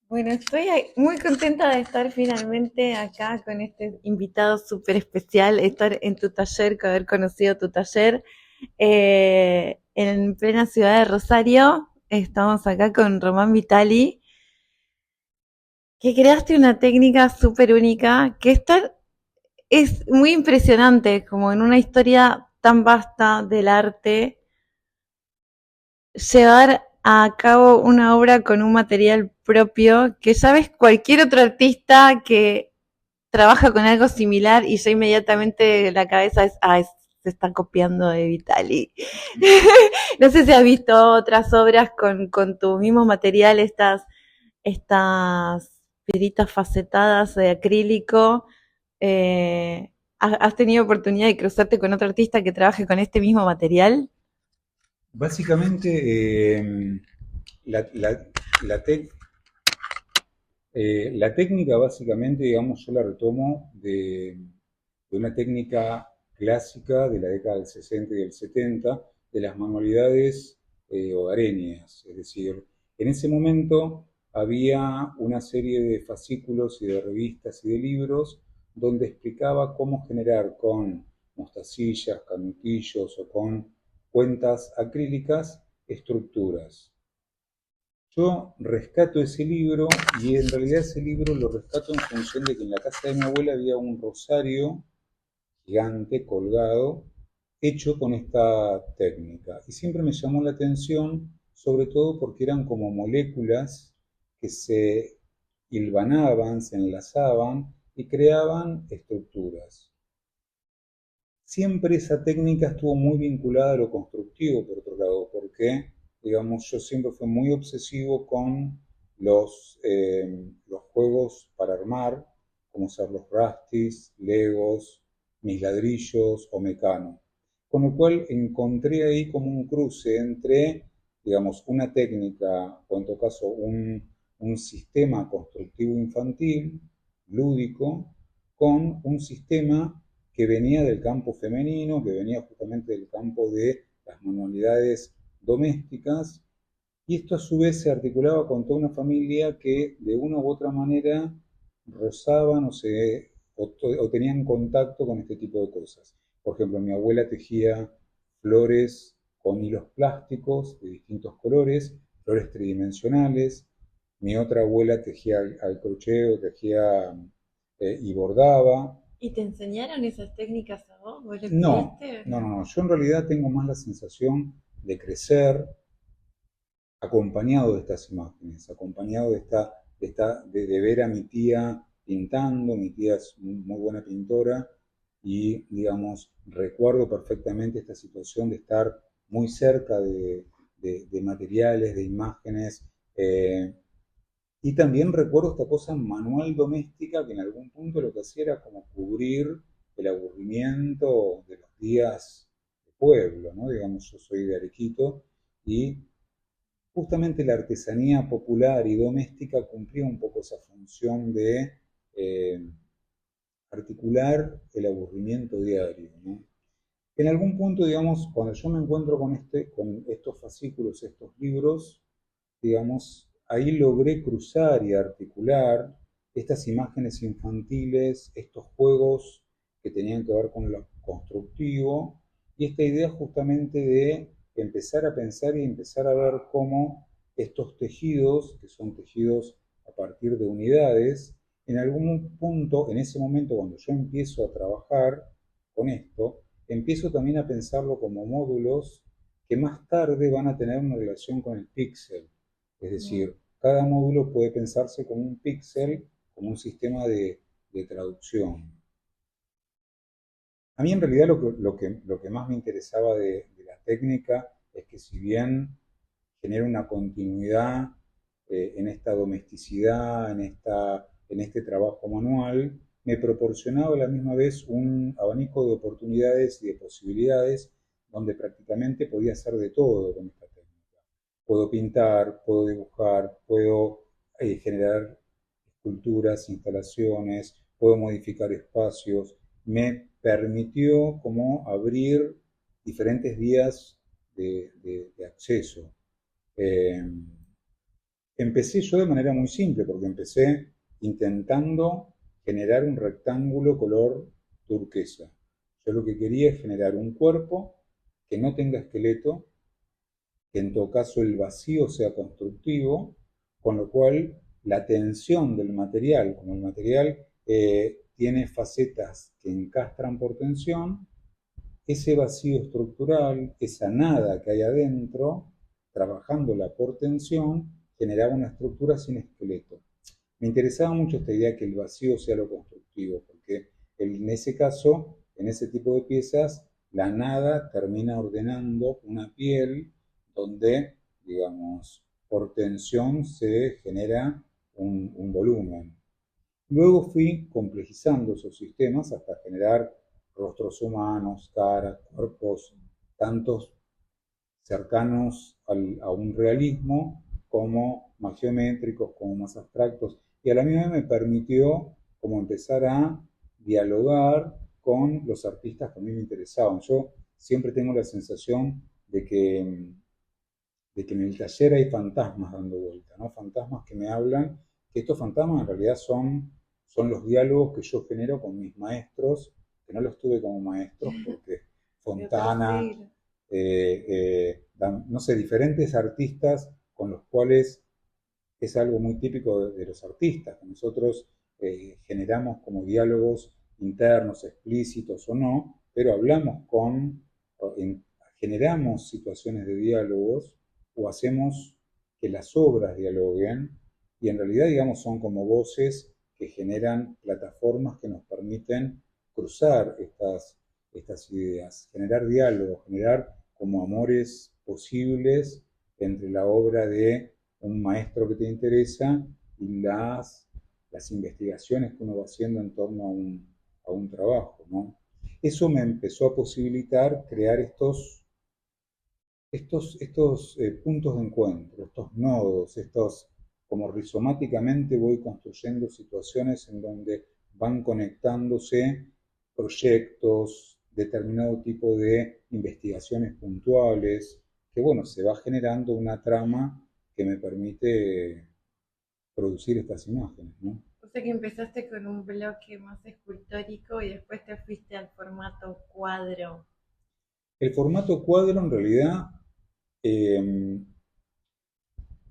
Bueno, estoy muy contenta de estar finalmente acá con este invitado súper especial, estar en tu taller, haber conocido tu taller en plena ciudad de Rosario. Estamos acá con Román Vitali, que creaste una técnica súper única, es muy impresionante, como en una historia tan vasta del arte, llevar a cabo una obra con un material propio que ya ves cualquier otro artista que trabaja con algo similar y ya inmediatamente la cabeza se está copiando de Vitali. No sé si has visto otras obras con tu mismo material, estas piritas facetadas de acrílico. ¿Has tenido oportunidad de cruzarte con otro artista que trabaje con este mismo material? Básicamente, la, la- la tec- la técnica, básicamente, digamos, yo la retomo de una técnica clásica de la década del 60 y del 70, de las manualidades hogareñas. Es decir, en ese momento había una serie de fascículos y de revistas y de libros donde explicaba cómo generar con mostacillas, canutillos o con cuentas acrílicas estructuras. Yo rescato ese libro y en realidad ese libro lo rescato en función de que en la casa de mi abuela había un rosario gigante colgado hecho con esta técnica. Y siempre me llamó la atención, sobre todo porque eran como moléculas que se hilvanaban, se enlazaban y creaban estructuras. Siempre esa técnica estuvo muy vinculada a lo constructivo, por otro lado, porque, digamos, yo siempre fui muy obsesivo con los juegos para armar, como ser los Rastis, Legos, mis ladrillos o Mecano. Con lo cual encontré ahí como un cruce entre, digamos, una técnica, o en todo caso un sistema constructivo infantil, lúdico, con un sistema que venía del campo femenino, que venía justamente del campo de las manualidades domésticas, y esto a su vez se articulaba con toda una familia que de una u otra manera rozaban o tenían contacto con este tipo de cosas. Por ejemplo, mi abuela tejía flores con hilos plásticos de distintos colores, flores tridimensionales. Mi otra abuela tejía al crochet, tejía y bordaba. ¿Y te enseñaron esas técnicas a vos? ¿Vos le No, pediste o no, no, no? no. Yo en realidad tengo más la sensación de crecer acompañado de estas imágenes, acompañado de ver a mi tía pintando. Mi tía es muy buena pintora y, digamos, recuerdo perfectamente esta situación de estar muy cerca de materiales, de imágenes. Y también recuerdo esta cosa manual doméstica que en algún punto lo que hacía era como cubrir el aburrimiento de los días de pueblo, ¿no? Digamos, yo soy de Arequito y justamente la artesanía popular y doméstica cumplía un poco esa función de eh, articular el aburrimiento diario, ¿no? En algún punto, digamos, cuando yo me encuentro con estos fascículos, estos libros, digamos, ahí logré cruzar y articular estas imágenes infantiles, estos juegos que tenían que ver con lo constructivo y esta idea justamente de empezar a pensar y empezar a ver cómo estos tejidos, que son tejidos a partir de unidades, en algún punto, en ese momento cuando yo empiezo a trabajar con esto, empiezo también a pensarlo como módulos que más tarde van a tener una relación con el píxel. Es decir, cada módulo puede pensarse como un píxel, como un sistema de traducción. A mí en realidad lo que más me interesaba de la técnica es que si bien genera una continuidad en esta domesticidad, en este trabajo manual, me proporcionaba a la misma vez un abanico de oportunidades y de posibilidades donde prácticamente podía hacer de todo con esta técnica. Puedo pintar, puedo dibujar, puedo generar esculturas, instalaciones, puedo modificar espacios. Me permitió como abrir diferentes vías de acceso. Eh, Empecé yo de manera muy simple, porque empecé intentando generar un rectángulo color turquesa. Yo lo que quería es generar un cuerpo que no tenga esqueleto, que en todo caso el vacío sea constructivo, con lo cual la tensión del material, como el material tiene facetas que encastran por tensión, ese vacío estructural, esa nada que hay adentro, trabajándola por tensión, generaba una estructura sin esqueleto. Me interesaba mucho esta idea que el vacío sea lo constructivo, porque en ese caso, en ese tipo de piezas, la nada termina ordenando una piel donde, digamos, por tensión se genera un volumen. Luego fui complejizando esos sistemas hasta generar rostros humanos, caras, cuerpos, tantos cercanos a un realismo como más geométricos, como más abstractos. Y a la misma vez me permitió como empezar a dialogar con los artistas que a mí me interesaban. Yo siempre tengo la sensación de que en el taller hay fantasmas dando vuelta, ¿no? Fantasmas que me hablan, que estos fantasmas en realidad son los diálogos que yo genero con mis maestros, que no los tuve como maestros porque Fontana, no sé, diferentes artistas con los cuales es algo muy típico de los artistas, que nosotros generamos como diálogos internos, explícitos o no, pero hablamos generamos situaciones de diálogos o hacemos que las obras dialoguen y en realidad, digamos, son como voces que generan plataformas que nos permiten cruzar estas ideas, generar diálogos, generar como amores posibles entre la obra de un maestro que te interesa y las investigaciones que uno va haciendo en torno a un trabajo, ¿no? Eso me empezó a posibilitar crear estos puntos de encuentro, estos nodos, como rizomáticamente voy construyendo situaciones en donde van conectándose proyectos, determinado tipo de investigaciones puntuales, que bueno, se va generando una trama que me permite producir estas imágenes, ¿no? O sea que empezaste con un bloque más escultórico y después te fuiste al formato cuadro. El formato cuadro en realidad eh,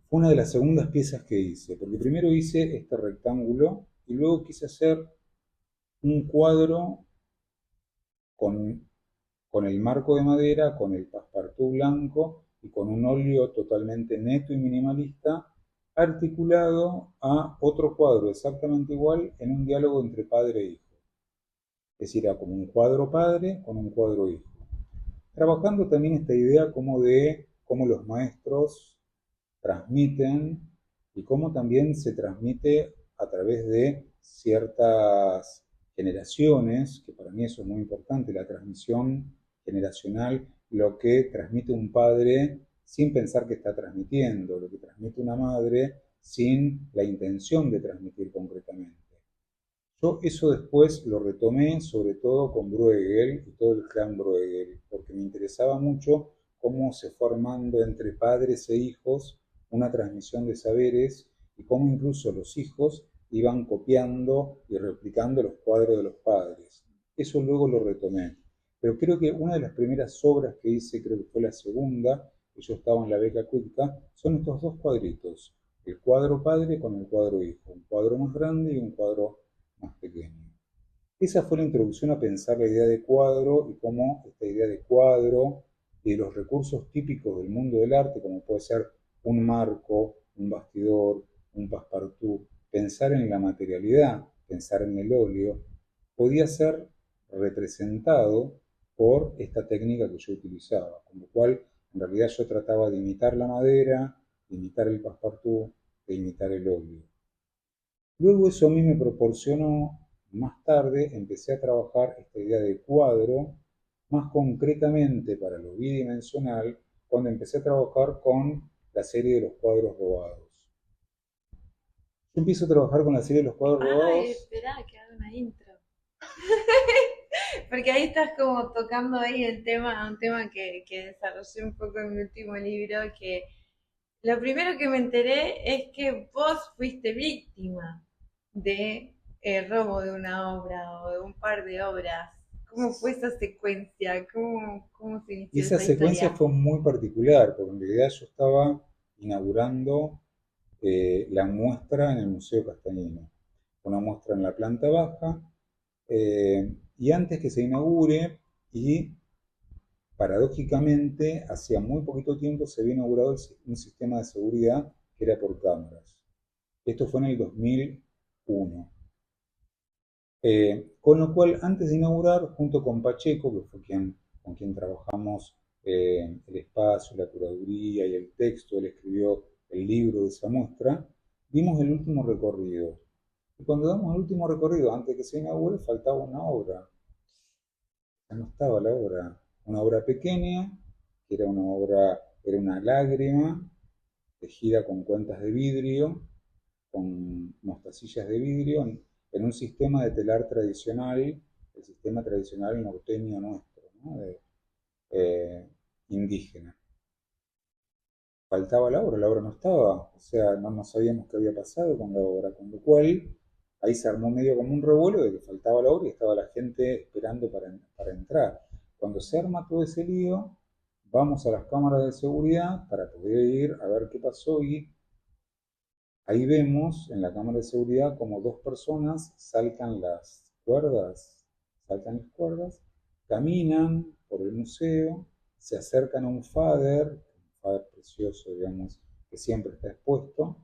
fue una de las segundas piezas que hice, porque primero hice este rectángulo y luego quise hacer un cuadro con, con el marco de madera, con el passepartout blanco y con un óleo totalmente neto y minimalista, articulado a otro cuadro exactamente igual en un diálogo entre padre e hijo. Es decir, era como un cuadro padre con un cuadro hijo. Trabajando también esta idea como de cómo los maestros transmiten y cómo también se transmite a través de ciertas generaciones, que para mí eso es muy importante, la transmisión generacional, lo que transmite un padre sin pensar que está transmitiendo, lo que transmite una madre sin la intención de transmitir concretamente. Yo eso después lo retomé sobre todo con Bruegel y todo el clan Bruegel, porque me interesaba mucho cómo se fue formando entre padres e hijos una transmisión de saberes y cómo incluso los hijos iban copiando y replicando los cuadros de los padres. Eso luego lo retomé. Pero creo que una de las primeras obras que hice, creo que fue la segunda, que yo estaba en la beca Cuitca, son estos dos cuadritos. El cuadro padre con el cuadro hijo. Un cuadro más grande y un cuadro más pequeño. Esa fue la introducción a pensar la idea de cuadro y cómo esta idea de cuadro y de los recursos típicos del mundo del arte, como puede ser un marco, un bastidor, un passepartout, pensar en la materialidad, pensar en el óleo, podía ser representado por esta técnica que yo utilizaba, con lo cual en realidad yo trataba de imitar la madera, de imitar el passepartout, de imitar el óleo. Luego eso a mí me proporcionó, más tarde empecé a trabajar esta idea de cuadro, más concretamente para lo bidimensional, cuando empecé a trabajar con la serie de los cuadros robados. Yo empiezo a trabajar con la serie de los cuadros Ay, robados. espera, que haga una intro. Porque ahí estás como tocando ahí un tema que desarrollé un poco en mi último libro, que Lo primero que me enteré es que vos fuiste víctima de el robo de una obra o de un par de obras. ¿Cómo fue esa secuencia? ¿Cómo se Y inició esa esa secuencia historia? fue muy particular, porque en realidad yo estaba inaugurando la muestra en el Museo Castañino, una muestra en la planta baja, y antes que se inaugure, y paradójicamente, hacía muy poquito tiempo se había inaugurado un sistema de seguridad que era por cámaras. Esto fue en el 2001. Con lo cual, antes de inaugurar, junto con Pacheco, que fue con quien trabajamos el espacio, la curaduría y el texto, él escribió el libro de esa muestra, dimos el último recorrido. Y cuando damos el último recorrido, antes de que se inaugure, faltaba una obra. Ya no estaba la obra. Una obra pequeña, que era una obra, era una lágrima, tejida con cuentas de vidrio, con mostacillas de vidrio, en un sistema de telar tradicional, el sistema tradicional norteño nuestro, ¿no? Eh, indígena. Faltaba la obra no estaba, o sea, no sabíamos qué había pasado con la obra, con lo cual ahí se armó medio como un revuelo de que faltaba la obra y estaba la gente esperando para entrar. Cuando se arma todo ese lío, vamos a las cámaras de seguridad para poder ir a ver qué pasó y ahí vemos en la cámara de seguridad como dos personas saltan las cuerdas, caminan por el museo, se acercan a un fader precioso, digamos, que siempre está expuesto,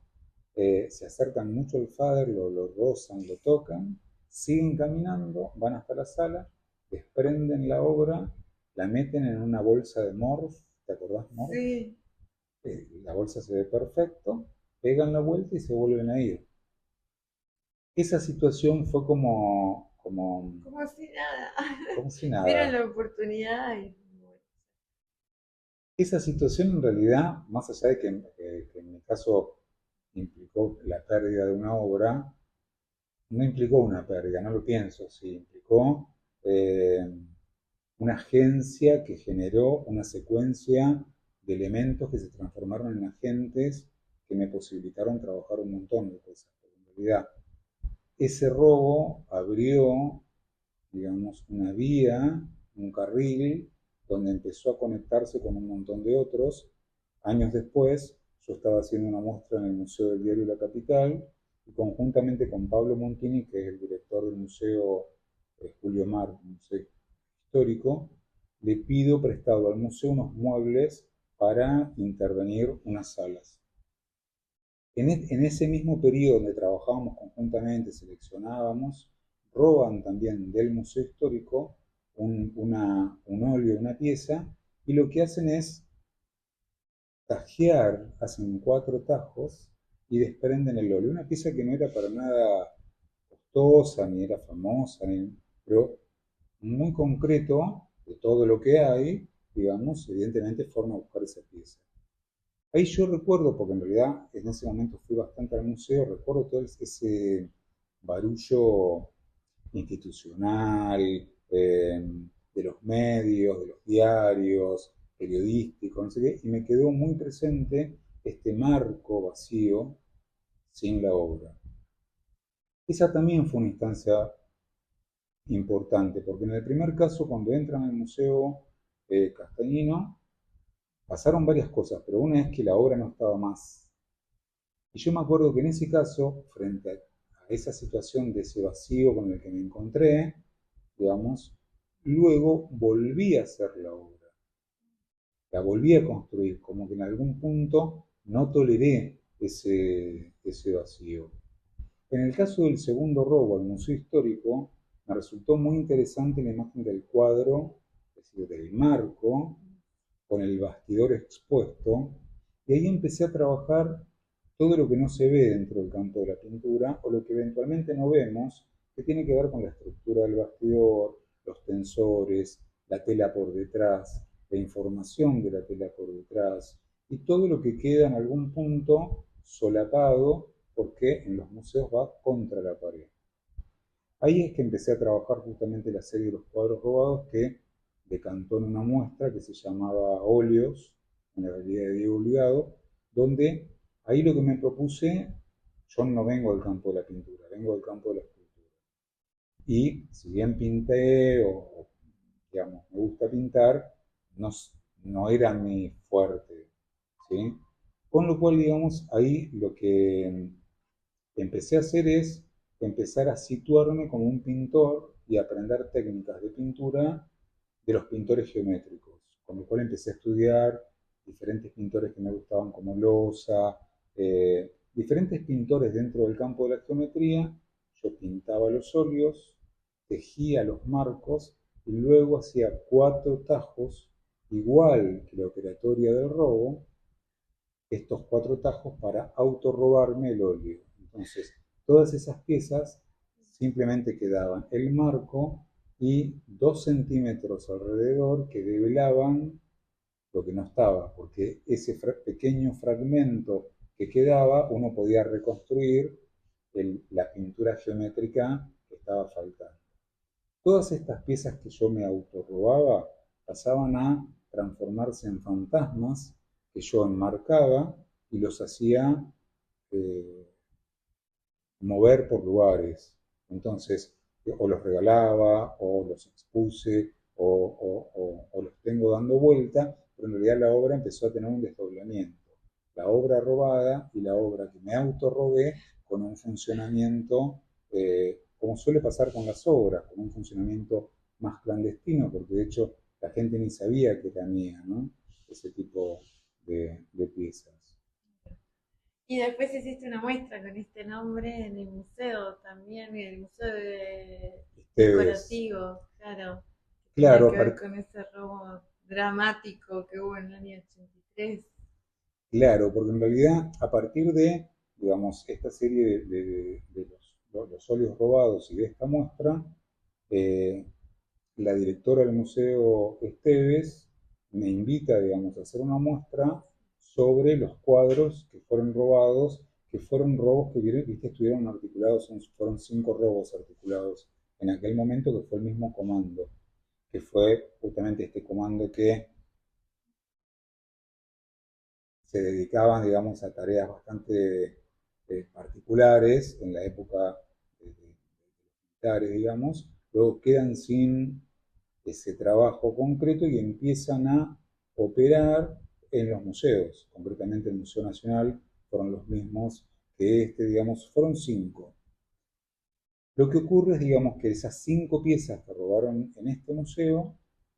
se acercan mucho al fader, lo rozan, lo tocan, siguen caminando, van hasta la sala, desprenden la obra, la meten en una bolsa de morph, ¿te acordás morph? Sí, La bolsa se ve perfecto, pegan la vuelta y se vuelven a ir. Esa situación fue como si nada. como si Vieron nada. la oportunidad y Esa situación en realidad, más allá de que en mi caso implicó la pérdida de una obra, no implicó una pérdida, no lo pienso, sí, implicó eh, una agencia que generó una secuencia de elementos que se transformaron en agentes que me posibilitaron trabajar un montón de cosas. Pero en realidad, ese robo abrió, digamos, una vía, un carril, donde empezó a conectarse con un montón de otros. Años después, yo estaba haciendo una muestra en el Museo del Diario La Capital y conjuntamente con Pablo Montini, que es el director del Museo Julio Mar, Museo Histórico, le pido prestado al museo unos muebles para intervenir unas salas. En ese mismo periodo donde trabajábamos conjuntamente, seleccionábamos, roban también del Museo Histórico un óleo, una pieza, y lo que hacen es tajear, hacen 4 tajos y desprenden el óleo. Una pieza que no era para nada costosa, ni era famosa, pero muy concreto de todo lo que hay, digamos, evidentemente forma a buscar esa pieza. Ahí yo recuerdo, porque en realidad en ese momento fui bastante al museo, recuerdo todo ese barullo institucional, de los medios, de los diarios, periodísticos, no sé qué, y me quedó muy presente este marco vacío sin la obra. Esa también fue una instancia importante, porque en el primer caso, cuando entran al Museo Castañino, pasaron varias cosas, pero una es que la obra no estaba más. Y yo me acuerdo que en ese caso, frente a esa situación de ese vacío con el que me encontré, digamos, luego volví a hacer la obra, la volví a construir, como que en algún punto no toleré ese vacío. En el caso del segundo robo al Museo Histórico, me resultó muy interesante la imagen del cuadro, es decir, del marco, con el bastidor expuesto, y ahí empecé a trabajar todo lo que no se ve dentro del campo de la pintura, o lo que eventualmente no vemos, que tiene que ver con la estructura del bastidor, los tensores, la tela por detrás, la información de la tela por detrás, y todo lo que queda en algún punto solapado porque en los museos va contra la pared. Ahí es que empecé a trabajar justamente la serie de los cuadros robados que decantó en una muestra que se llamaba Óleos, en la galería de Diego Obligado, donde ahí lo que me propuse, yo no vengo del campo de la pintura, vengo del campo de la escultura. Y si bien pinté digamos, me gusta pintar, no, no era mi fuerte, ¿sí? Con lo cual, digamos, ahí lo que empecé a hacer es empezar a situarme como un pintor y aprender técnicas de pintura de los pintores geométricos, con lo cual empecé a estudiar diferentes pintores que me gustaban como Loza, diferentes pintores dentro del campo de la geometría. Yo pintaba los óleos, tejía los marcos y luego hacía 4 tajos, igual que la operatoria del robo, estos 4 tajos para autorrobarme el óleo. Entonces, todas esas piezas simplemente quedaban el marco y 2 centímetros alrededor que develaban lo que no estaba, porque ese pequeño fragmento que quedaba uno podía reconstruir la pintura geométrica que estaba faltando. Todas estas piezas que yo me autorrobaba pasaban a transformarse en fantasmas que yo enmarcaba y los hacía eh, mover por lugares. Entonces, o los regalaba, o los expuse, o los tengo dando vuelta, pero en realidad la obra empezó a tener un desdoblamiento. La obra robada y la obra que me autorrobé con un funcionamiento, como suele pasar con las obras, con un funcionamiento más clandestino, porque de hecho la gente ni sabía que era mía, ¿no? Ese tipo de piezas. Y después hiciste una muestra con este nombre en el museo también, en el museo Esteves. decorativo, claro, que tenía Claro, que ver con ese robo dramático que hubo en el año 83. claro, porque en realidad a partir de, digamos, esta serie de los óleos robados y de esta muestra, eh, la directora del Museo Esteves me invita, digamos, a hacer una muestra sobre los cuadros que fueron robados, que fueron robos que, viste, estuvieron articulados, fueron 5 robos articulados en aquel momento, que fue el mismo comando, que fue justamente este comando que se dedicaban, digamos, a tareas bastante particulares en la época de los militares, digamos, luego quedan sin ese trabajo concreto y empiezan a operar en los museos, concretamente el Museo Nacional fueron los mismos que este, digamos, fueron 5. Lo que ocurre es, digamos, que esas 5 piezas que robaron en este museo,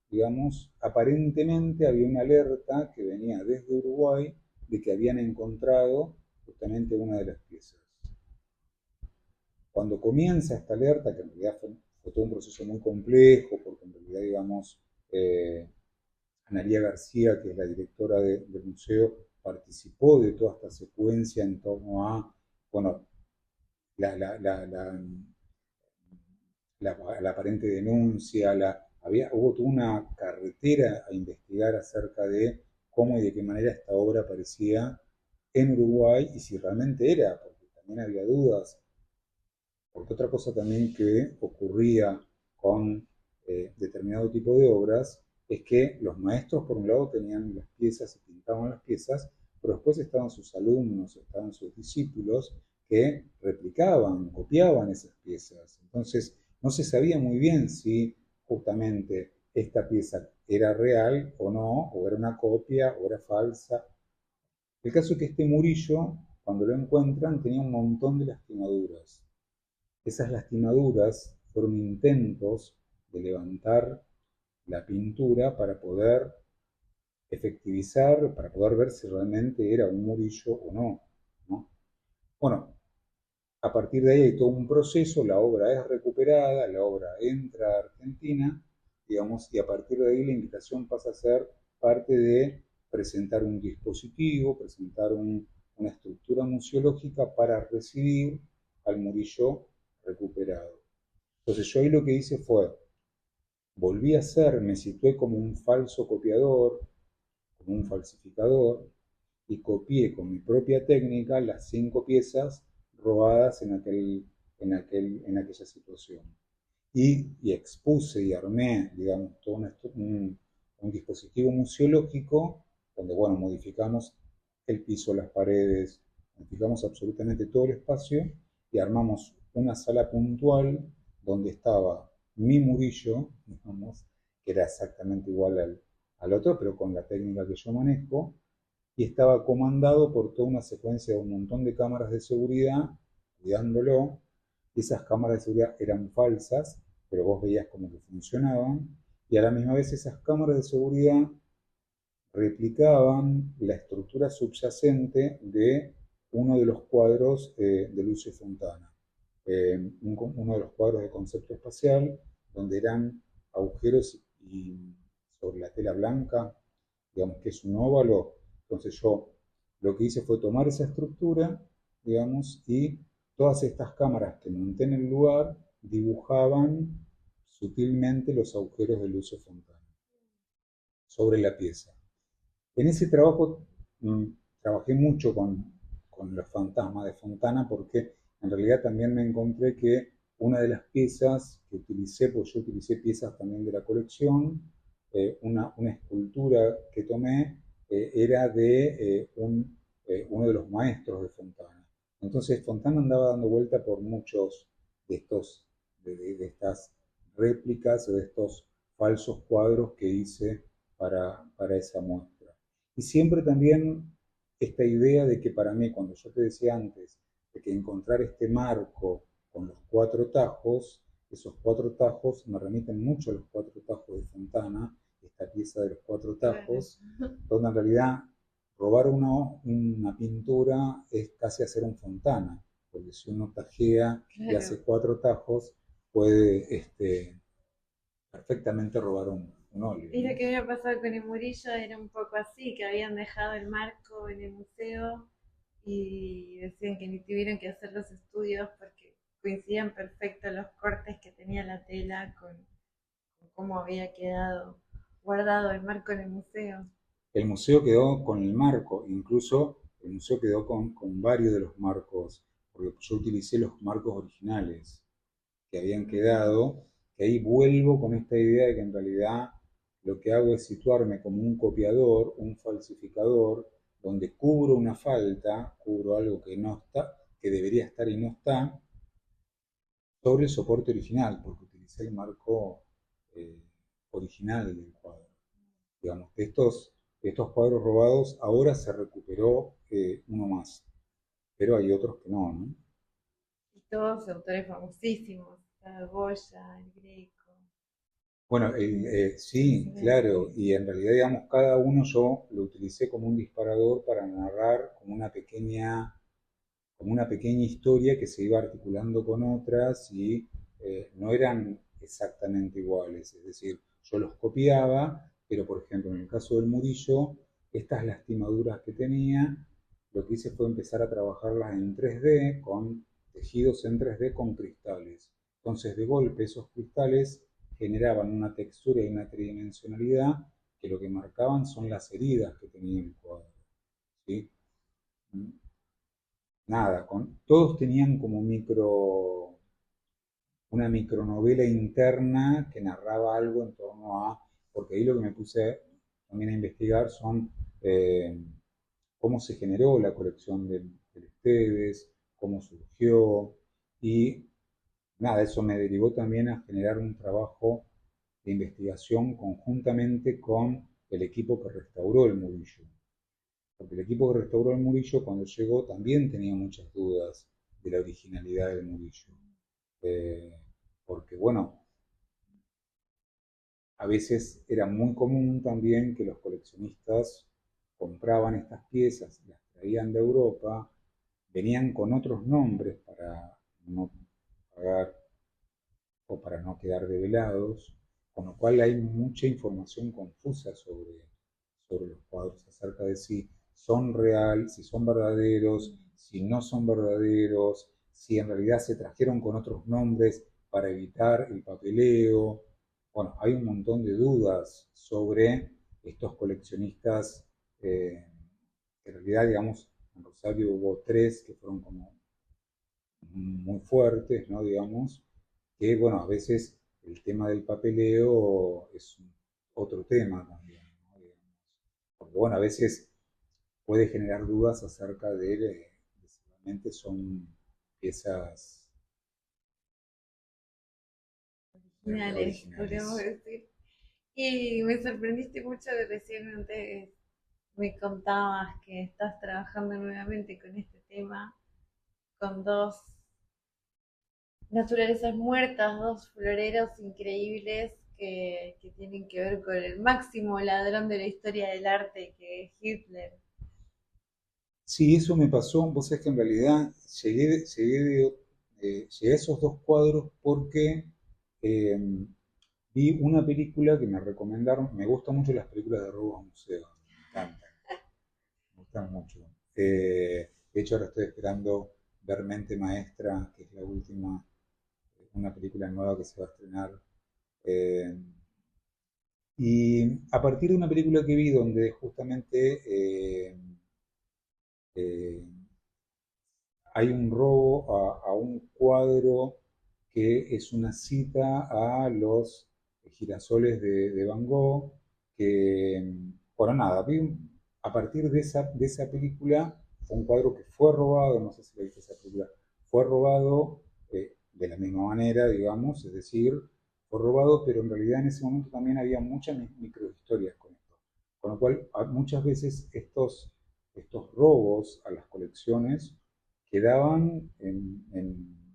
digamos, aparentemente había una alerta que venía desde Uruguay de que habían encontrado justamente una de las piezas. Cuando comienza esta alerta, que en realidad fue todo un proceso muy complejo, porque en realidad, digamos, Analía García, que es la directora del museo, participó de toda esta secuencia en torno a, bueno, la, la, la, la la aparente denuncia, hubo toda una carretera a investigar acerca de cómo y de qué manera esta obra aparecía en Uruguay y si realmente era, porque también había dudas. Porque otra cosa también que ocurría con determinado tipo de obras es que los maestros por un lado tenían las piezas y pintaban las piezas, pero después estaban sus alumnos, estaban sus discípulos que replicaban, copiaban esas piezas. Entonces no se sabía muy bien si justamente esta pieza era real o no, o era una copia, o era falsa. El caso es que este Murillo, cuando lo encuentran, tenía un montón de lastimaduras. Esas lastimaduras fueron intentos de levantar la pintura para poder efectivizar, para poder ver si realmente era un Murillo o no, ¿no? Bueno, a partir de ahí hay todo un proceso, la obra es recuperada, la obra entra a Argentina, digamos, y a partir de ahí la invitación pasa a ser parte de presentar un dispositivo, presentar una estructura museológica para recibir al Murillo recuperado. Entonces yo ahí lo que hice fue, volví a ser, me situé como un falso copiador, como un falsificador, y copié con mi propia técnica las 5 piezas robadas en aquella situación. Y expuse y armé, digamos, todo un dispositivo museológico donde, bueno, modificamos el piso, las paredes, fijamos absolutamente todo el espacio y armamos una sala puntual donde estaba mi Murillo, digamos, que era exactamente igual al otro, pero con la técnica que yo manejo, y estaba comandado por toda una secuencia de un montón de cámaras de seguridad cuidándolo. Y esas cámaras de seguridad eran falsas, pero vos veías como que funcionaban, y a la misma vez esas cámaras de seguridad replicaban la estructura subyacente de uno de los cuadros de Lucio Fontana. Uno de los cuadros de concepto espacial, donde eran agujeros y sobre la tela blanca, digamos que es un óvalo. Entonces yo lo que hice fue tomar esa estructura, digamos, y todas estas cámaras que monté en el lugar dibujaban sutilmente los agujeros de Lucio Fontana sobre la pieza. En ese trabajo trabajé mucho con los fantasmas de Fontana porque en realidad también me encontré que una de las piezas que utilicé, pues yo utilicé piezas también de la colección, una escultura que tomé era de uno de los maestros de Fontana. Entonces Fontana andaba dando vuelta por muchos de estos, de estas réplicas o de estos falsos cuadros que hice para esa muestra. Y siempre también esta idea de que para mí, cuando yo te decía antes, de que encontrar este marco con los cuatro tajos, esos cuatro tajos me remiten mucho a los cuatro tajos de Fontana, esta pieza de los cuatro tajos, donde en realidad robar una pintura es casi hacer un Fontana, porque si uno tajea y hace cuatro tajos, puede perfectamente robar un óleo, Y ¿no? lo que había pasado con el Murillo era un poco así, que habían dejado el marco en el museo y decían que ni tuvieron que hacer los estudios porque coincidían perfecto los cortes que tenía la tela con cómo había quedado guardado el marco en el museo. El museo quedó con el marco, incluso el museo quedó con varios de los marcos, porque yo utilicé los marcos originales que habían quedado, que ahí vuelvo con esta idea de que en realidad lo que hago es situarme como un copiador, un falsificador, donde cubro una falta, cubro algo que no está, que debería estar y no está, sobre el soporte original, porque utilicé el marco eh, original del cuadro. Digamos, de estos cuadros robados, ahora se recuperó uno más, pero hay otros que no, ¿no? Y todos autores famosísimos, Goya, el Greco. Bueno, sí, claro, y en realidad, digamos, cada uno yo lo utilicé como un disparador para narrar como una pequeña historia que se iba articulando con otras y no eran exactamente iguales. Es decir, yo los copiaba, pero por ejemplo, en el caso del Murillo, estas lastimaduras que tenía, lo que hice fue empezar a trabajarlas en 3D, con tejidos en 3D con cristales. Entonces, de golpe, esos cristales generaban una textura y una tridimensionalidad que lo que marcaban son las heridas que tenía el cuadro. ¿Sí? Nada, todos tenían como una micronovela interna que narraba algo en torno a, porque ahí lo que me puse también a investigar son cómo se generó la colección del Esteves, cómo surgió, y nada, eso me derivó también a generar un trabajo de investigación conjuntamente con el equipo que restauró el Murillo. Porque el equipo que restauró el Murillo cuando llegó también tenía muchas dudas de la originalidad del Murillo. Eh, Porque bueno, a veces era muy común también que los coleccionistas compraban estas piezas, las traían de Europa, venían con otros nombres para no pagar o para no quedar develados, con lo cual hay mucha información confusa sobre los cuadros acerca de si son real, si son verdaderos, si no son verdaderos, si en realidad se trajeron con otros nombres para evitar el papeleo. Bueno, hay un montón de dudas sobre estos coleccionistas. En realidad, digamos, en Rosario hubo tres que fueron como muy fuertes, ¿no? Digamos, que bueno, a veces el tema del papeleo es otro tema también, ¿no? Digamos. Porque bueno, a veces puede generar dudas acerca de si realmente son piezas Originales, podríamos originales. decir. Y me sorprendiste mucho de recién antes me contabas que estás trabajando nuevamente con este tema, con dos naturalezas muertas, dos floreros increíbles que tienen que ver con el máximo ladrón de la historia del arte, que es Hitler. Sí, eso me pasó. Vos sabés que en realidad llegué a esos dos cuadros porque eh, vi una película que me recomendaron. Me gustan mucho las películas de robos a museos, me encantan, me gustan mucho. De hecho, ahora estoy esperando ver Mente Maestra, que es la última, una película nueva que se va a estrenar. Eh, y a partir de una película que vi donde justamente eh, hay un robo a un cuadro que es una cita a los girasoles de Van Gogh, que, bueno, nada, a partir de esa película, un cuadro que fue robado, no sé si lo viste esa película, fue robado de la misma manera, digamos, es decir, fue robado, pero en realidad en ese momento también había muchas microhistorias con esto. Con lo cual, muchas veces estos robos a las colecciones quedaban en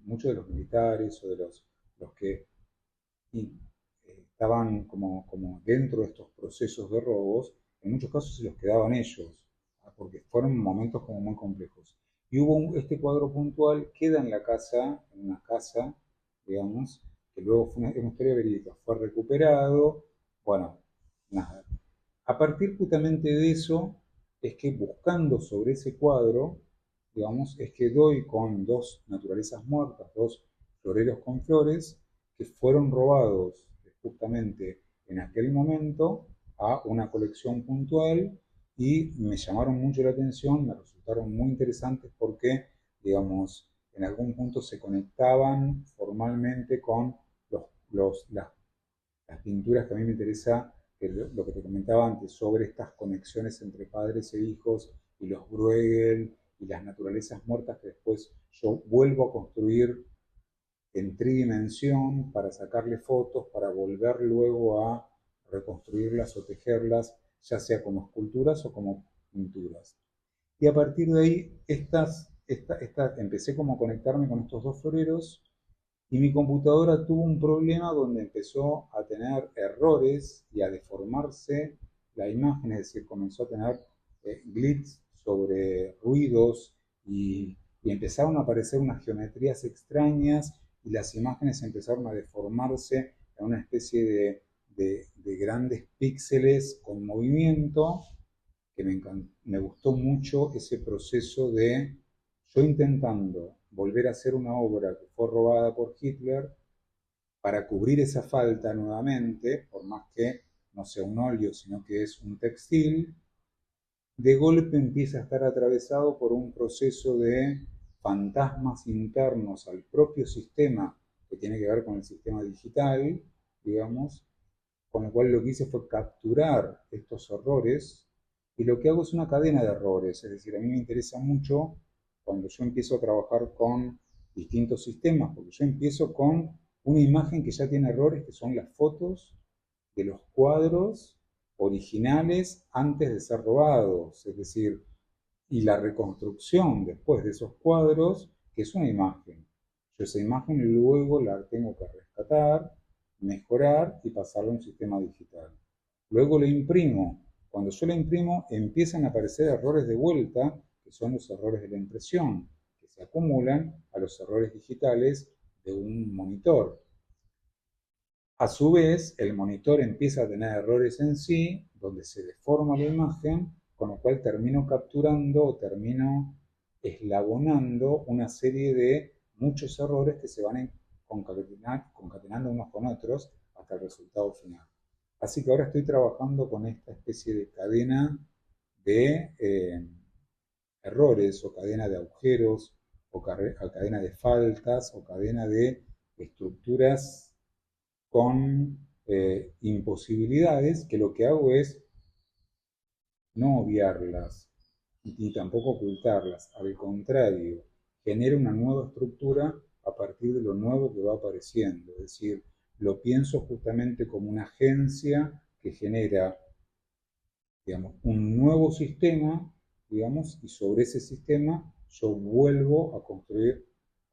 muchos de los militares o de los que y, estaban como dentro de estos procesos de robos, en muchos casos se los quedaban ellos, porque fueron momentos como muy complejos. Y hubo este cuadro puntual, queda en la casa, en una casa, digamos, que luego fue una historia verídica, fue recuperado, bueno, nada. A partir justamente de eso, es que buscando sobre ese cuadro, digamos, es que doy con dos naturalezas muertas, dos floreros con flores, que fueron robados justamente en aquel momento a una colección puntual y me llamaron mucho la atención, me resultaron muy interesantes porque, digamos, en algún punto se conectaban formalmente con los, las pinturas que a mí me interesa, lo que te comentaba antes, sobre estas conexiones entre padres e hijos y los Bruegel y las naturalezas muertas que después yo vuelvo a construir en tridimensión para sacarle fotos, para volver luego a reconstruirlas o tejerlas, ya sea como esculturas o como pinturas. Y a partir de ahí, empecé como a conectarme con estos dos floreros y mi computadora tuvo un problema donde empezó a tener errores y a deformarse la imagen, es decir, comenzó a tener glitch sobre ruidos y empezaron a aparecer unas geometrías extrañas y las imágenes empezaron a deformarse en una especie de grandes píxeles con movimiento, que me gustó mucho ese proceso de yo intentando volver a hacer una obra que fue robada por Hitler para cubrir esa falta nuevamente, por más que no sea un óleo, sino que es un textil, de golpe empieza a estar atravesado por un proceso de fantasmas internos al propio sistema, que tiene que ver con el sistema digital, digamos, con lo cual lo que hice fue capturar estos errores y lo que hago es una cadena de errores, es decir, a mí me interesa mucho cuando yo empiezo a trabajar con distintos sistemas, porque yo empiezo con una imagen que ya tiene errores, que son las fotos de los cuadros originales antes de ser robados, es decir, y la reconstrucción después de esos cuadros, que es una imagen. Yo esa imagen luego la tengo que rescatar, mejorar y pasarla a un sistema digital. Luego la imprimo. Cuando yo la imprimo empiezan a aparecer errores de vuelta, que son los errores de la impresión, que se acumulan a los errores digitales de un monitor. A su vez, el monitor empieza a tener errores en sí, donde se deforma la imagen, con lo cual termino capturando o termino eslabonando una serie de muchos errores que se van concatenando unos con otros hasta el resultado final. Así que ahora estoy trabajando con esta especie de cadena de errores o cadena de agujeros o cadena de faltas o cadena de estructuras con imposibilidades, que lo que hago es no obviarlas ni tampoco ocultarlas, al contrario, genera una nueva estructura a partir de lo nuevo que va apareciendo, es decir, lo pienso justamente como una agencia que genera, digamos, un nuevo sistema, digamos, y sobre ese sistema yo vuelvo a construir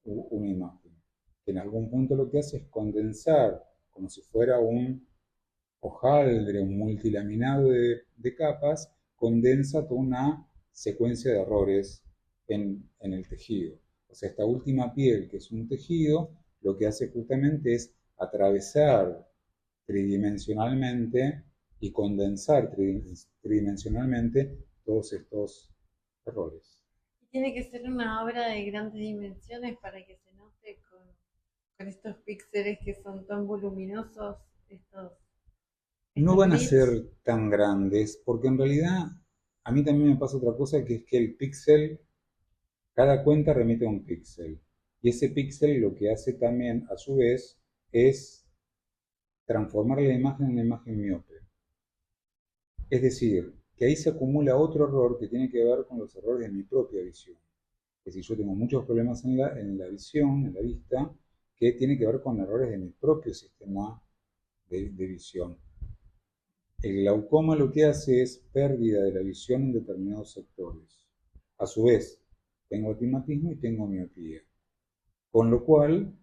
una imagen, que en algún punto lo que hace es condensar, como si fuera un hojaldre, un multilaminado de capas, condensa toda una secuencia de errores en el tejido. O sea, esta última piel, que es un tejido, lo que hace justamente es atravesar tridimensionalmente y condensar tridimensionalmente todos estos errores. Y tiene que ser una obra de grandes dimensiones para que se note con estos píxeles que son tan voluminosos, No estos van a grids. ser tan grandes, porque en realidad a mí también me pasa otra cosa, que es que el píxel, cada cuenta remite a un píxel. Y ese píxel lo que hace también, a su vez, es transformar la imagen en una imagen miope. Es decir, que ahí se acumula otro error que tiene que ver con los errores de mi propia visión. Es decir, yo tengo muchos problemas en la visión, en la vista, que tiene que ver con errores de mi propio sistema de visión. El glaucoma lo que hace es pérdida de la visión en determinados sectores. A su vez, tengo astigmatismo y tengo miopía. Con lo cual,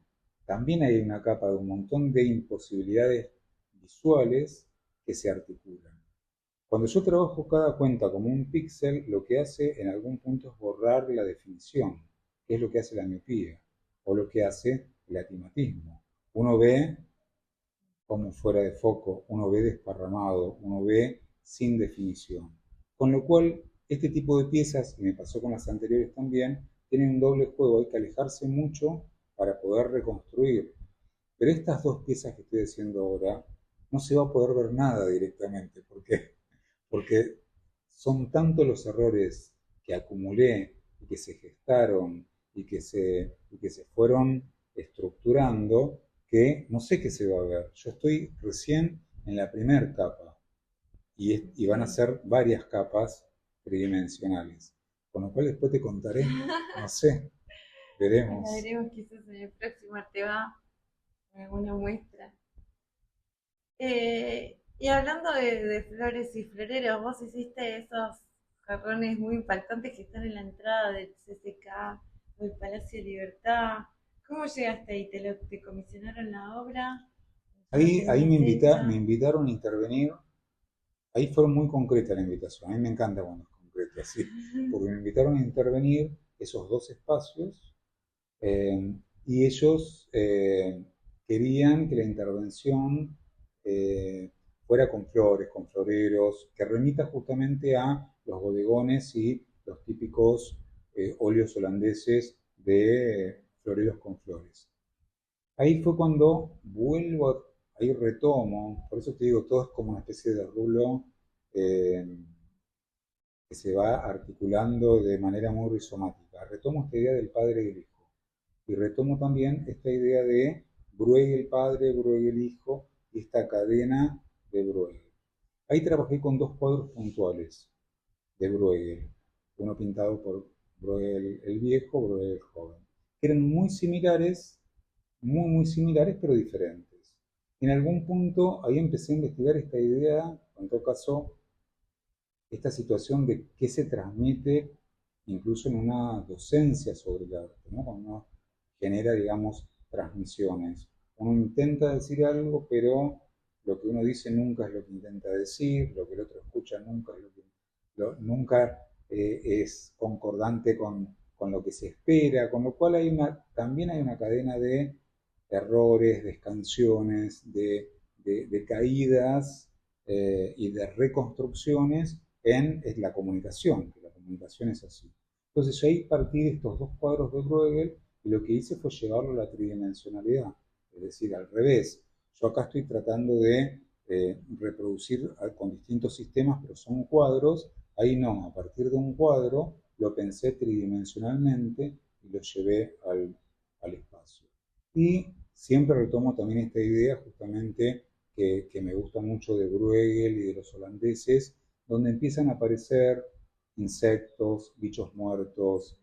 también hay una capa de un montón de imposibilidades visuales que se articulan. Cuando yo trabajo cada cuenta como un píxel, lo que hace en algún punto es borrar la definición, que es lo que hace la miopía, o lo que hace el astigmatismo. Uno ve como fuera de foco, uno ve desparramado, uno ve sin definición. Con lo cual, este tipo de piezas, y me pasó con las anteriores también, tienen un doble juego, hay que alejarse mucho para poder reconstruir. Pero estas dos piezas que estoy haciendo ahora, no se va a poder ver nada directamente. ¿Por qué? Porque son tantos los errores que acumulé y que se gestaron y que se fueron estructurando que no sé qué se va a ver. Yo estoy recién en la primera capa y van a Sí. ser varias capas tridimensionales. Con lo cual después te contaré, no sé, Bueno, veremos. veremos quizás en el próximo te va alguna muestra. Y hablando de flores y floreros, vos hiciste esos jarrones muy impactantes que están en la entrada del CCK o del Palacio de Libertad. ¿Cómo llegaste ahí? ¿Te comisionaron la obra? ¿Ya la Ahí tenías me hecha? invitaron a intervenir. Ahí fue muy concreta la invitación. A mí me encanta cuando es concreta, así, porque me invitaron a intervenir esos dos espacios eh, y ellos querían que la intervención fuera con flores, con floreros, que remita justamente a los bodegones y los típicos óleos holandeses de floreros con flores. Ahí fue cuando ahí retomo, por eso te digo, todo es como una especie de rulo eh, que se va articulando de manera muy rizomática. Retomo esta idea del padre y el hijo. Y retomo también esta idea de Bruegel el padre, Bruegel el hijo y esta cadena de Bruegel. Ahí trabajé con dos cuadros puntuales de Bruegel, uno pintado por Bruegel el viejo, Bruegel el joven, que eran muy similares, muy similares, pero diferentes. En algún punto ahí empecé a investigar esta idea, en todo caso, esta situación de qué se transmite incluso en una docencia sobre el arte, ¿no? Cuando uno genera, digamos, transmisiones. Uno intenta decir algo, pero lo que uno dice nunca es lo que intenta decir, lo que el otro escucha nunca es nunca es concordante con lo que se espera, con lo cual también hay una cadena de errores, de escansiones, de caídas y de reconstrucciones es la comunicación, que la comunicación es así. Entonces yo ahí partí de estos dos cuadros de Bruegel y lo que hice fue llevarlo a la tridimensionalidad, es decir, al revés. Yo acá estoy tratando de reproducir con distintos sistemas, pero son cuadros. Ahí no, a partir de un cuadro lo pensé tridimensionalmente y lo llevé al espacio. Y siempre retomo también esta idea justamente que me gusta mucho de Bruegel y de los holandeses, donde empiezan a aparecer insectos, bichos muertos,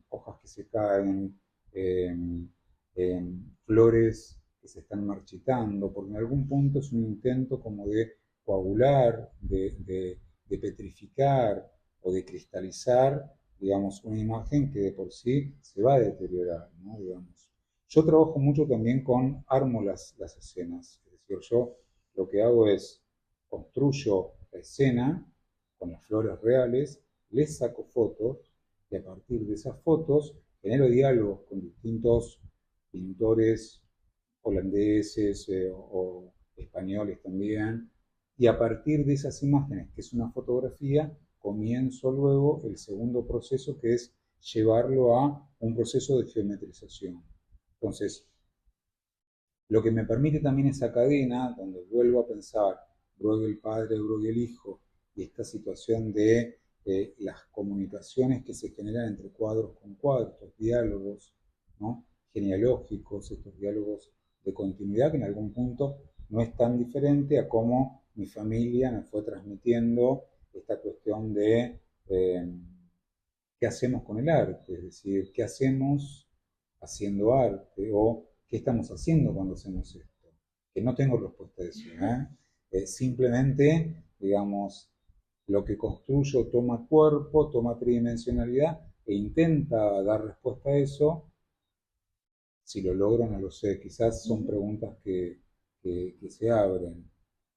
hojas que se caen, eh, flores que se están marchitando, porque en algún punto es un intento como de coagular, de petrificar o de cristalizar, digamos, una imagen que de por sí se va a deteriorar, ¿no? Digamos. Yo trabajo mucho también armo las escenas, es decir, yo lo que hago es construyo la escena con las flores reales, les saco fotos y a partir de esas fotos genero diálogos con distintos pintores holandeses o españoles también, y a partir de esas imágenes, que es una fotografía, comienzo luego el segundo proceso, que es llevarlo a un proceso de geometrización. Entonces, lo que me permite también esa cadena, donde vuelvo a pensar Bruegel padre, Bruegel hijo, y esta situación de las comunicaciones que se generan entre cuadros con cuadros, estos diálogos, ¿no? Genealógicos, estos diálogos de continuidad, que en algún punto no es tan diferente a cómo mi familia me fue transmitiendo esta cuestión de qué hacemos con el arte, es decir, qué hacemos haciendo arte o qué estamos haciendo cuando hacemos esto. Que no tengo respuesta a eso, simplemente, digamos, lo que construyo toma cuerpo, toma tridimensionalidad e intenta dar respuesta a eso. Si lo logro, no lo sé. Quizás son preguntas que se abren.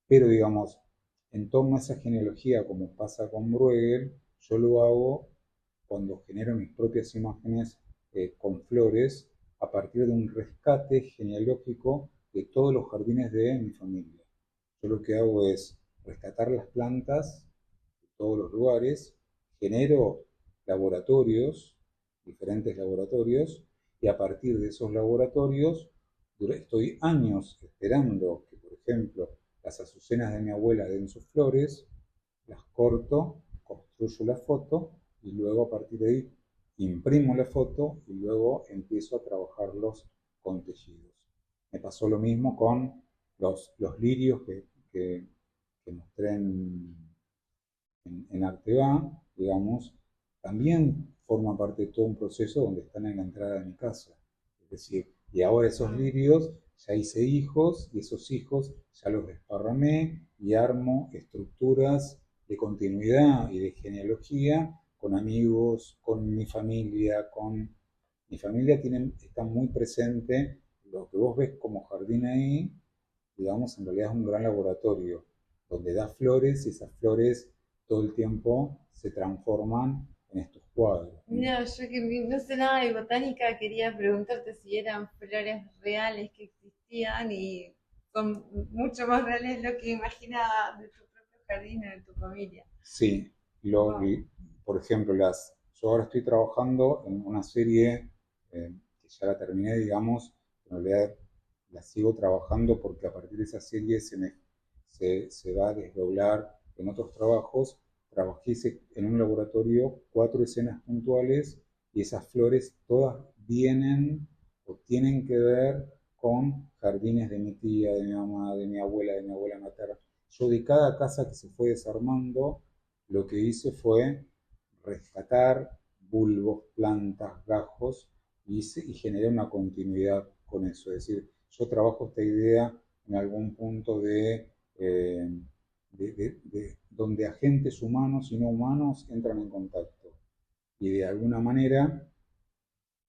Pero, digamos, en torno a esa genealogía, como pasa con Bruegel, yo lo hago cuando genero mis propias imágenes con flores a partir de un rescate genealógico de todos los jardines de mi familia. Yo lo que hago es rescatar las plantas de todos los lugares, genero laboratorios, diferentes laboratorios, y a partir de esos laboratorios estoy años esperando que, por ejemplo, las azucenas de mi abuela den sus flores, las corto, construyo la foto y luego a partir de ahí imprimo la foto y luego empiezo a trabajarlos con tejidos. Me pasó lo mismo con los lirios que mostré en Arteba, digamos, también forma parte de todo un proceso donde están en la entrada de mi casa. Es decir, y ahora esos lirios ya hice hijos y esos hijos ya los desparramé y armo estructuras de continuidad y de genealogía con amigos, con mi familia, está muy presente. Lo que vos ves como jardín ahí, digamos, en realidad es un gran laboratorio donde da flores y esas flores todo el tiempo se transforman en estos cuadros. Mira, yo que no sé nada de botánica, quería preguntarte si eran flores reales que existían y son mucho más reales de lo que imaginaba de tu propio jardín o de tu familia. Sí, Wow. por ejemplo, yo ahora estoy trabajando en una serie que ya la terminé, digamos, en realidad la sigo trabajando porque a partir de esa serie se va a desdoblar en otros trabajos. Trabajé en un laboratorio 4 escenas puntuales y esas flores todas vienen o tienen que ver con jardines de mi tía, de mi mamá, de mi abuela materna. Yo de cada casa que se fue desarmando, lo que hice fue rescatar bulbos, plantas, gajos y generé una continuidad con eso. Es decir, yo trabajo esta idea en algún punto de donde agentes humanos y no humanos entran en contacto y de alguna manera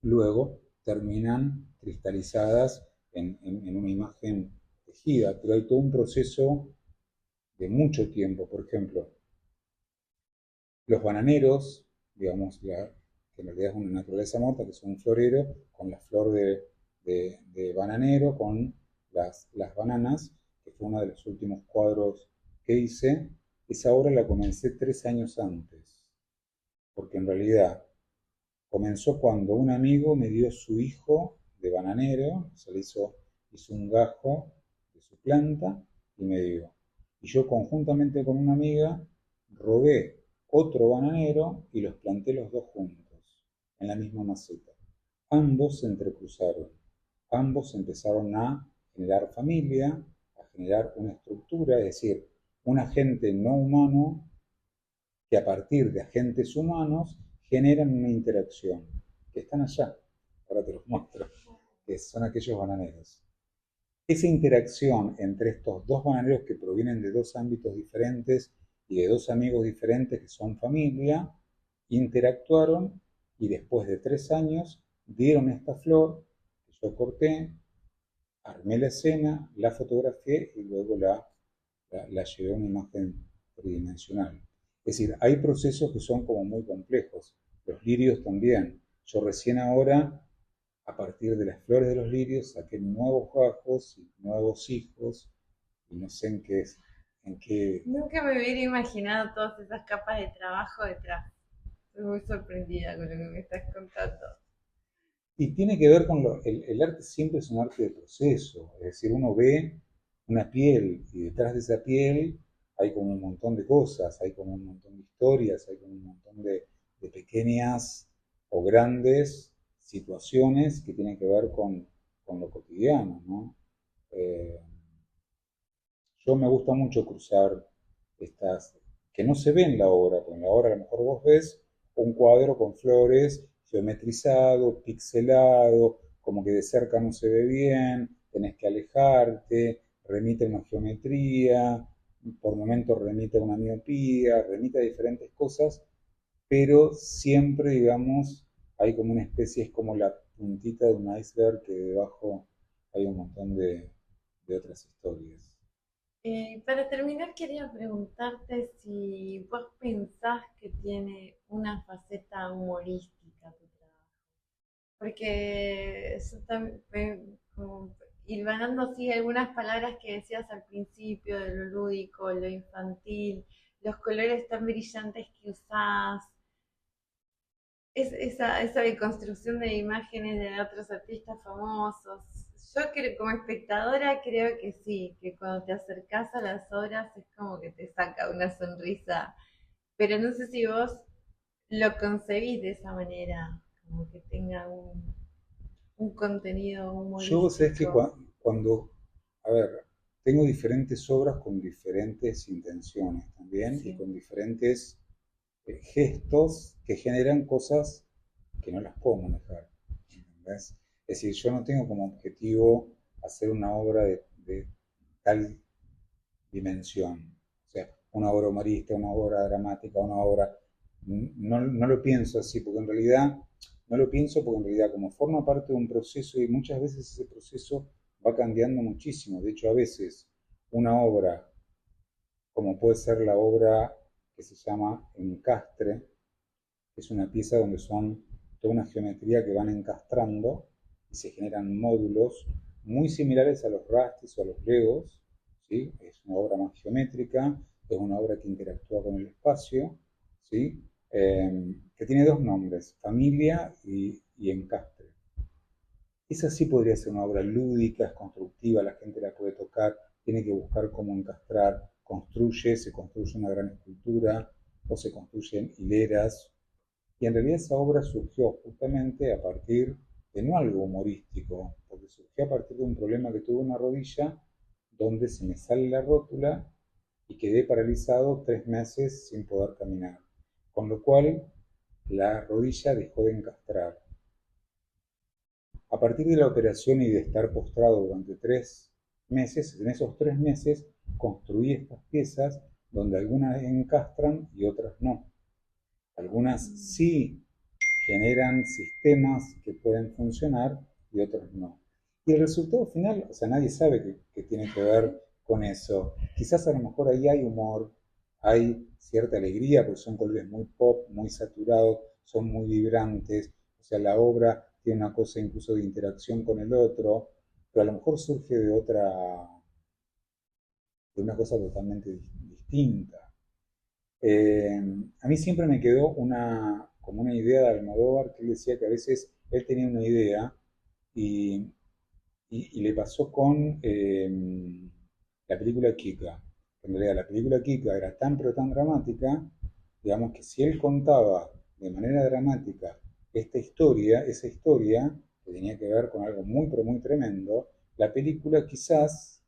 luego terminan cristalizadas en una imagen tejida, pero hay todo un proceso de mucho tiempo. Por ejemplo, los bananeros, digamos, que en realidad es una naturaleza muerta, que son un florero, con la flor de bananero, con las bananas, que fue uno de los últimos cuadros que hice. Esa obra la comencé 3 años antes, porque en realidad comenzó cuando un amigo me dio su hijo de bananero, se le hizo un gajo de su planta y me dio. Y yo conjuntamente con una amiga robé otro bananero y los planté los dos juntos, en la misma maceta. Ambos se entrecruzaron, ambos empezaron a generar familia, a generar una estructura, es decir, un agente no humano que a partir de agentes humanos generan una interacción, que están allá, ahora te los muestro, que son aquellos bananeros. Esa interacción entre estos dos bananeros que provienen de dos ámbitos diferentes y de dos amigos diferentes que son familia, interactuaron y después de 3 años dieron esta flor que yo corté, armé la escena, la fotografié y luego la llevé a una imagen tridimensional. Es decir, hay procesos que son como muy complejos. Los lirios también. Yo recién ahora, a partir de las flores de los lirios, saqué nuevos gajos y nuevos hijos y no sé en qué. Nunca me hubiera imaginado todas esas capas de trabajo detrás. Estoy muy sorprendida con lo que me estás contando. Y tiene que ver con el arte siempre es un arte de proceso, es decir, uno ve una piel y detrás de esa piel hay como un montón de cosas, hay como un montón de historias, hay como un montón de pequeñas o grandes situaciones que tienen que ver con lo cotidiano, ¿no? Eh, yo me gusta mucho cruzar estas, que no se ven en la obra, porque en la obra a lo mejor vos ves un cuadro con flores, geometrizado, pixelado, como que de cerca no se ve bien, tenés que alejarte, remite a una geometría, por momentos remite a una miopía, remite a diferentes cosas, pero siempre, digamos, hay como una especie, es como la puntita de un iceberg que debajo hay un montón de otras historias. Para terminar, quería preguntarte si vos pensás que tiene una faceta humorística tu trabajo. Porque yo también, como hilvanando así algunas palabras que decías al principio, de lo lúdico, lo infantil, los colores tan brillantes que usás, esa construcción de imágenes de otros artistas famosos. Yo creo, como espectadora creo que sí, que cuando te acercás a las obras es como que te saca una sonrisa, pero no sé si vos lo concebís de esa manera, como que tenga un contenido Yo, vos sabés que humorístico. cuando, a ver, tengo diferentes obras con diferentes intenciones también y Sí. con diferentes gestos que generan cosas que no las puedo manejar. ¿Entendés? Es decir, yo no tengo como objetivo hacer una obra de tal dimensión. O sea, una obra humorista, una obra dramática, una obra. No, no lo pienso así, porque en realidad, no lo pienso porque en realidad como forma parte de un proceso y muchas veces ese proceso va cambiando muchísimo. De hecho, a veces una obra, como puede ser la obra que se llama Encastre, que es una pieza donde son toda una geometría que van encastrando y se generan módulos muy similares a los rastis o a los legos, ¿sí? Es una obra más geométrica, es una obra que interactúa con el espacio, ¿sí? Que tiene dos nombres, familia y encastre. Esa sí podría ser una obra lúdica, es constructiva, la gente la puede tocar, tiene que buscar cómo encastrar, se construye una gran escultura o se construyen hileras. Y en realidad esa obra surgió justamente a partir de no algo humorístico, porque surgió a partir de un problema que tuve en una rodilla donde se me sale la rótula y quedé paralizado 3 meses sin poder caminar, con lo cual la rodilla dejó de encastrar. A partir de la operación y de estar postrado durante 3 meses, en esos 3 meses construí estas piezas donde algunas encastran y otras no. Algunas sí generan sistemas que pueden funcionar y otros no. Y el resultado final, o sea, nadie sabe qué tiene que ver con eso. Quizás a lo mejor ahí hay humor, hay cierta alegría, porque son colores muy pop, muy saturados, son muy vibrantes. O sea, la obra tiene una cosa incluso de interacción con el otro, pero a lo mejor surge de una cosa totalmente distinta. Eh, a mí siempre me quedó como una idea de Almodóvar, que él decía que a veces él tenía una idea y, y le pasó con la película Kika. En realidad la película Kika era tan pero tan dramática, digamos que si él contaba de manera dramática esa historia, que tenía que ver con algo muy pero muy tremendo, la película quizás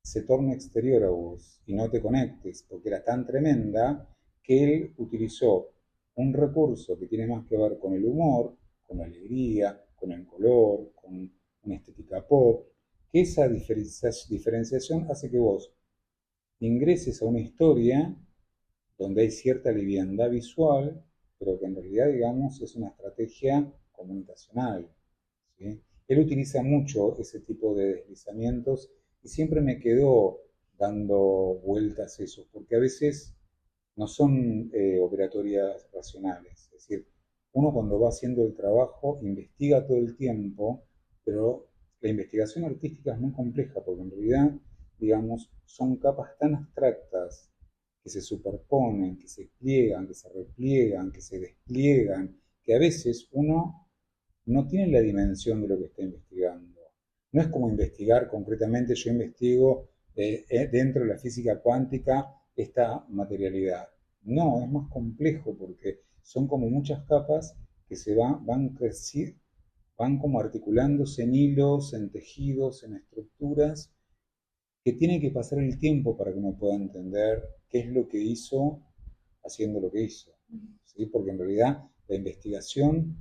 se torne exterior a vos y no te conectes, porque era tan tremenda que él utilizó un recurso que tiene más que ver con el humor, con la alegría, con el color, con una estética pop, que esa diferenciación hace que vos ingreses a una historia donde hay cierta liviandad visual, pero que en realidad, digamos, es una estrategia comunicacional. ¿Sí? Él utiliza mucho ese tipo de deslizamientos y siempre me quedó dando vueltas eso, porque a veces no son operatorias racionales. Es decir, uno cuando va haciendo el trabajo investiga todo el tiempo, pero la investigación artística es muy compleja porque en realidad, digamos, son capas tan abstractas que se superponen, que se pliegan, que se repliegan, que se despliegan, que a veces uno no tiene la dimensión de lo que está investigando. No es como investigar concretamente, yo investigo dentro de la física cuántica esta materialidad. No, es más complejo porque son como muchas capas que se van creciendo, van como articulándose en hilos, en tejidos, en estructuras, que tiene que pasar el tiempo para que uno pueda entender qué es lo que hizo haciendo lo que hizo. ¿Sí? Porque en realidad la investigación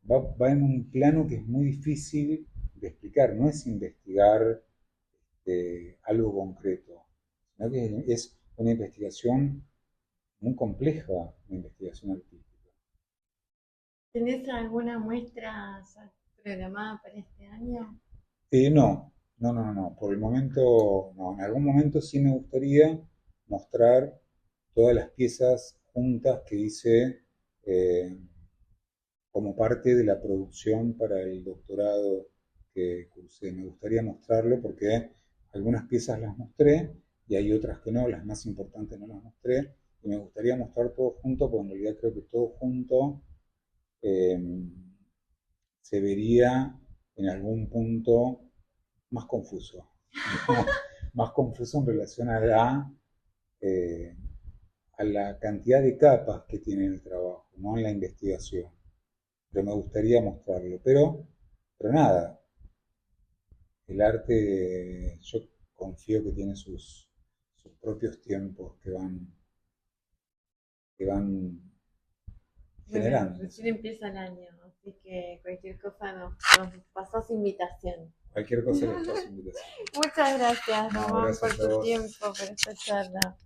va en un plano que es muy difícil de explicar, no es investigar algo concreto, sino que es una investigación muy compleja, una investigación artística. ¿Tenés alguna muestra ya programada para este año? No, por el momento no. En algún momento sí me gustaría mostrar todas las piezas juntas que hice eh, como parte de la producción para el doctorado que cursé. Me gustaría mostrarlo porque algunas piezas las mostré y hay otras que no, las más importantes no las mostré. Y me gustaría mostrar todo junto, porque en realidad creo que todo junto eh, se vería en algún punto más confuso. Más confuso en relación eh, a la cantidad de capas que tiene el trabajo, no en la investigación. Pero me gustaría mostrarlo. Pero nada, el arte yo confío que tiene sus propios tiempos que van Bueno, generándose. recién empieza el año, así que cualquier cosa nos pasás invitación. Cualquier cosa les paso invitación. Muchas gracias, No, Román, por gracias a tu vos. tiempo, por esta charla.